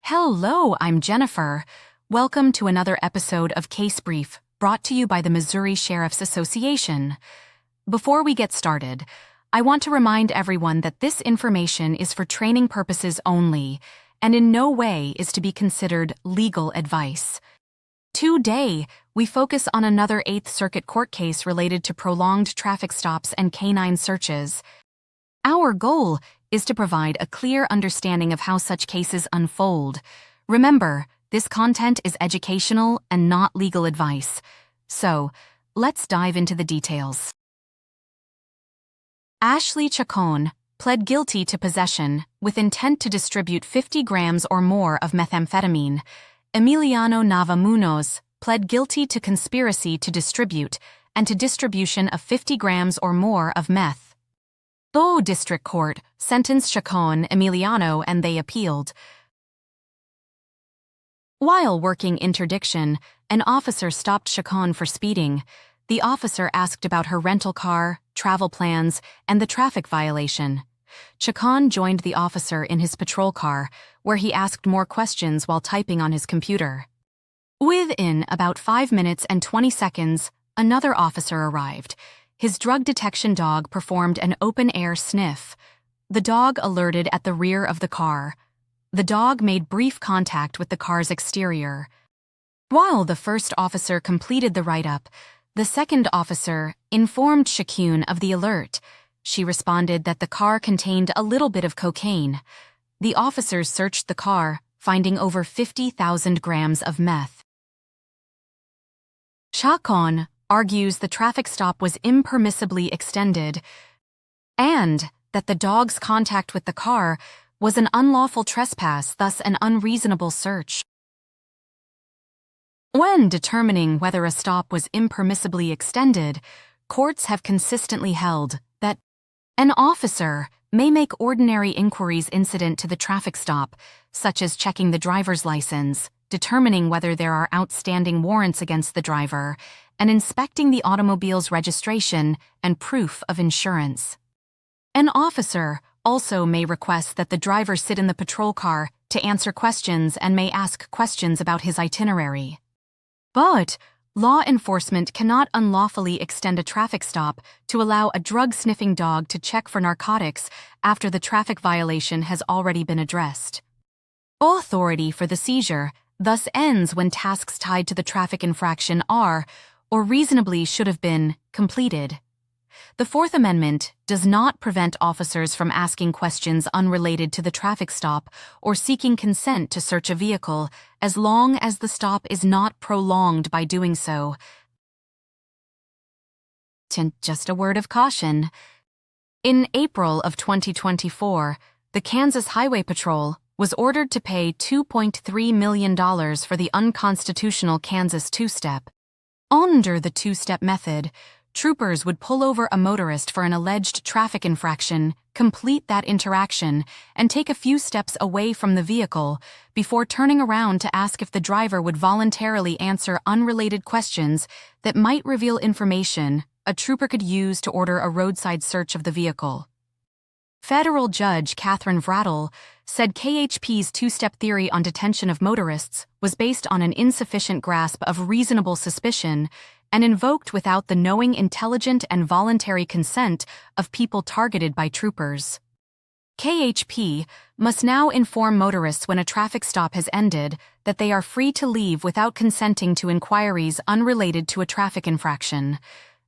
Hello, I'm Jennifer. Welcome to another episode of Case Brief, brought to you by the Missouri Sheriff's Association. Before we get started, I want to remind everyone that this information is for training purposes only and in no way is to be considered legal advice. Today, we focus on another Eighth Circuit court case related to prolonged traffic stops and canine searches. Our goal is to provide a clear understanding of how such cases unfold. Remember, this content is educational and not legal advice. So, let's dive into the details. Ashley Chacon pled guilty to possession with intent to distribute 50 grams or more of methamphetamine. Emiliano Nava Munoz pled guilty to conspiracy to distribute and to distribution of 50 grams or more of meth. The District Court sentenced Chacon, Emiliano, and they appealed. While working interdiction, an officer stopped Chacon for speeding. The officer asked about her rental car, travel plans, and the traffic violation. Chacon joined the officer in his patrol car, where he asked more questions while typing on his computer. Within about 5 minutes and 20 seconds, another officer arrived. His drug detection dog performed an open-air sniff. The dog alerted at the rear of the car. The dog made brief contact with the car's exterior. While the first officer completed the write-up, the second officer informed Chacon of the alert. She responded that the car contained a little bit of cocaine. The officers searched the car, finding over 50,000 grams of meth. Chacon argues the traffic stop was impermissibly extended and that the dog's contact with the car was an unlawful trespass, thus an unreasonable search. When determining whether a stop was impermissibly extended, courts have consistently held that an officer may make ordinary inquiries incident to the traffic stop, such as checking the driver's license, determining whether there are outstanding warrants against the driver, and inspecting the automobile's registration and proof of insurance. An officer also may request that the driver sit in the patrol car to answer questions and may ask questions about his itinerary. But law enforcement cannot unlawfully extend a traffic stop to allow a drug-sniffing dog to check for narcotics after the traffic violation has already been addressed. Authority for the seizure thus ends when tasks tied to the traffic infraction are, or reasonably should have been, completed. The Fourth Amendment does not prevent officers from asking questions unrelated to the traffic stop or seeking consent to search a vehicle, as long as the stop is not prolonged by doing so. Just a word of caution. In April of 2024, the Kansas Highway Patrol was ordered to pay $2.3 million for the unconstitutional Kansas two-step. Under the two-step method, troopers would pull over a motorist for an alleged traffic infraction, complete that interaction, and take a few steps away from the vehicle before turning around to ask if the driver would voluntarily answer unrelated questions that might reveal information a trooper could use to order a roadside search of the vehicle. Federal Judge Catherine Vrattel said KHP's two-step theory on detention of motorists was based on an insufficient grasp of reasonable suspicion and invoked without the knowing, intelligent, and voluntary consent of people targeted by troopers. KHP must now inform motorists when a traffic stop has ended that they are free to leave without consenting to inquiries unrelated to a traffic infraction.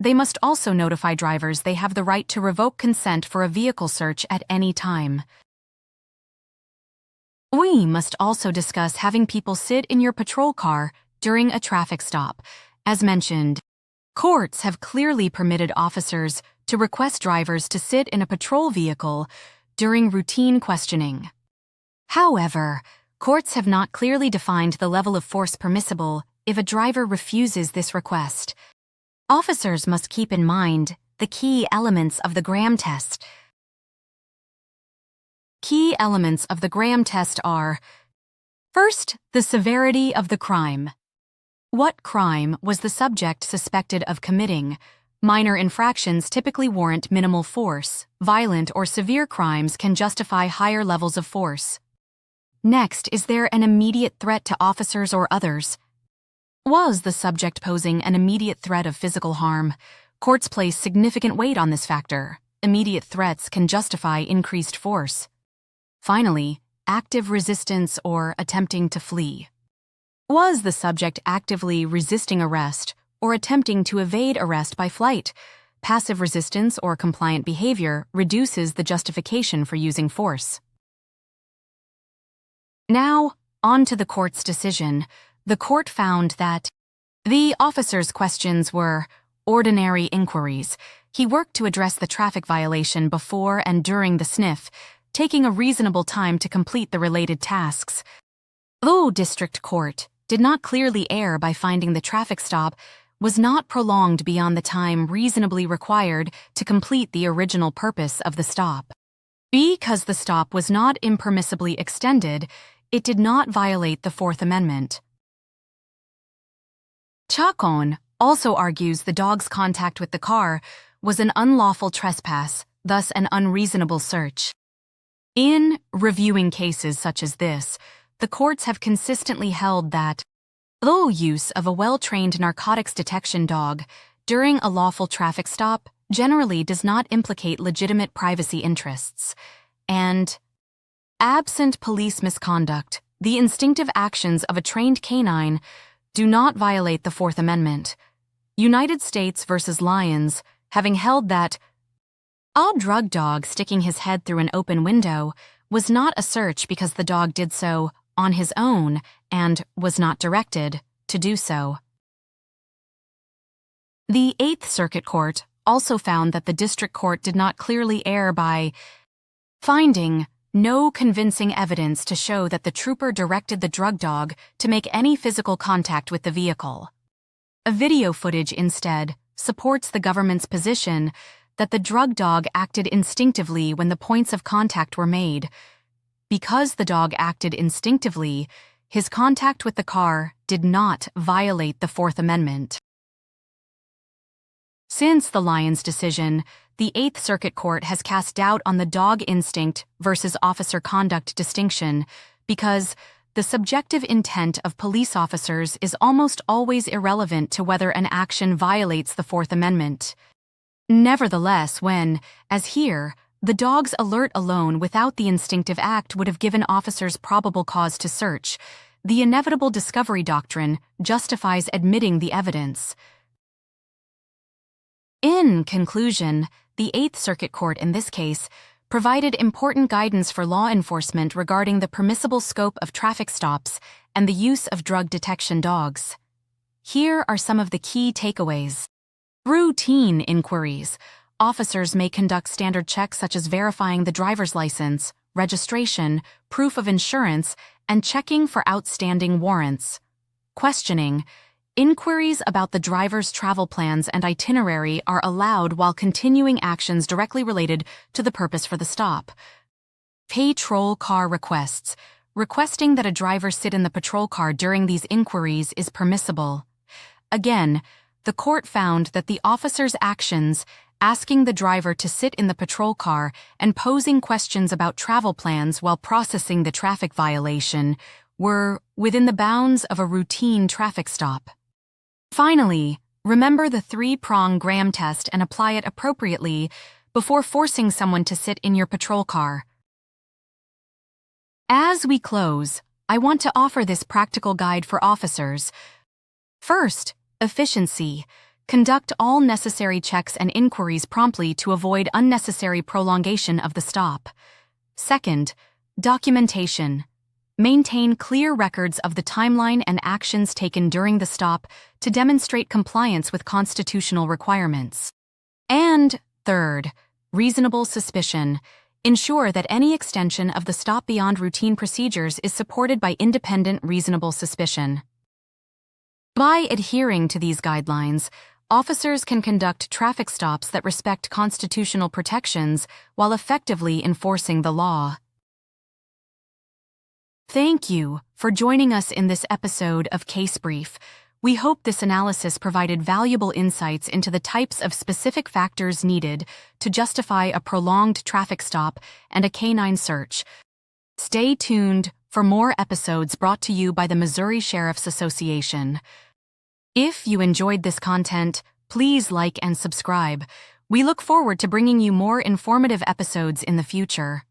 They must also notify drivers they have the right to revoke consent for a vehicle search at any time. We must also discuss having people sit in your patrol car during a traffic stop. As mentioned, courts have clearly permitted officers to request drivers to sit in a patrol vehicle during routine questioning. However, courts have not clearly defined the level of force permissible if a driver refuses this request. Officers must keep in mind the key elements of the Graham test. Key elements of the Graham test are: first, the severity of the crime. What crime was the subject suspected of committing? Minor infractions typically warrant minimal force. Violent or severe crimes can justify higher levels of force. Next, is there an immediate threat to officers or others? Was the subject posing an immediate threat of physical harm? Courts place significant weight on this factor. Immediate threats can justify increased force. Finally, active resistance or attempting to flee. Was the subject actively resisting arrest or attempting to evade arrest by flight? Passive resistance or compliant behavior reduces the justification for using force. Now, on to the court's decision. The court found that the officer's questions were ordinary inquiries. He worked to address the traffic violation before and during the sniff, taking a reasonable time to complete the related tasks. Though District Court did not clearly err by finding the traffic stop was not prolonged beyond the time reasonably required to complete the original purpose of the stop. Because the stop was not impermissibly extended, it did not violate the Fourth Amendment. Chacon also argues the dog's contact with the car was an unlawful trespass, thus an unreasonable search. In reviewing cases such as this, the courts have consistently held that, though use of a well-trained narcotics detection dog during a lawful traffic stop generally does not implicate legitimate privacy interests, and, absent police misconduct, the instinctive actions of a trained canine do not violate the Fourth Amendment. United States v. Lyons, having held that a drug dog sticking his head through an open window was not a search because the dog did so on his own and was not directed to do so. The Eighth Circuit Court also found that the District Court did not clearly err by finding no convincing evidence to show that the trooper directed the drug dog to make any physical contact with the vehicle. A video footage instead supports the government's position that the drug dog acted instinctively when the points of contact were made. Because the dog acted instinctively, his contact with the car did not violate the Fourth Amendment. Since the Lyons decision, the Eighth Circuit Court has cast doubt on the dog instinct versus officer conduct distinction because the subjective intent of police officers is almost always irrelevant to whether an action violates the Fourth Amendment. Nevertheless, when, as here, the dog's alert alone without the instinctive act would have given officers probable cause to search, the inevitable discovery doctrine justifies admitting the evidence. In conclusion, the Eighth Circuit Court in this case provided important guidance for law enforcement regarding the permissible scope of traffic stops and the use of drug detection dogs. Here are some of the key takeaways. Routine inquiries. Officers may conduct standard checks such as verifying the driver's license, registration, proof of insurance, and checking for outstanding warrants. Questioning. Inquiries about the driver's travel plans and itinerary are allowed while continuing actions directly related to the purpose for the stop. Patrol car requests. Requesting that a driver sit in the patrol car during these inquiries is permissible. Again, the court found that the officer's actions, asking the driver to sit in the patrol car and posing questions about travel plans while processing the traffic violation, were within the bounds of a routine traffic stop. Finally, remember the three-prong Graham test and apply it appropriately before forcing someone to sit in your patrol car. As we close, I want to offer this practical guide for officers. First, efficiency. Conduct all necessary checks and inquiries promptly to avoid unnecessary prolongation of the stop. Second, documentation. Maintain clear records of the timeline and actions taken during the stop to demonstrate compliance with constitutional requirements. And third, reasonable suspicion. Ensure that any extension of the stop beyond routine procedures is supported by independent reasonable suspicion. By adhering to these guidelines, officers can conduct traffic stops that respect constitutional protections while effectively enforcing the law. Thank you for joining us in this episode of Case Brief. We hope this analysis provided valuable insights into the types of specific factors needed to justify a prolonged traffic stop and a canine search. Stay tuned for more episodes brought to you by the Missouri Sheriff's Association. If you enjoyed this content, please like and subscribe. We look forward to bringing you more informative episodes in the future.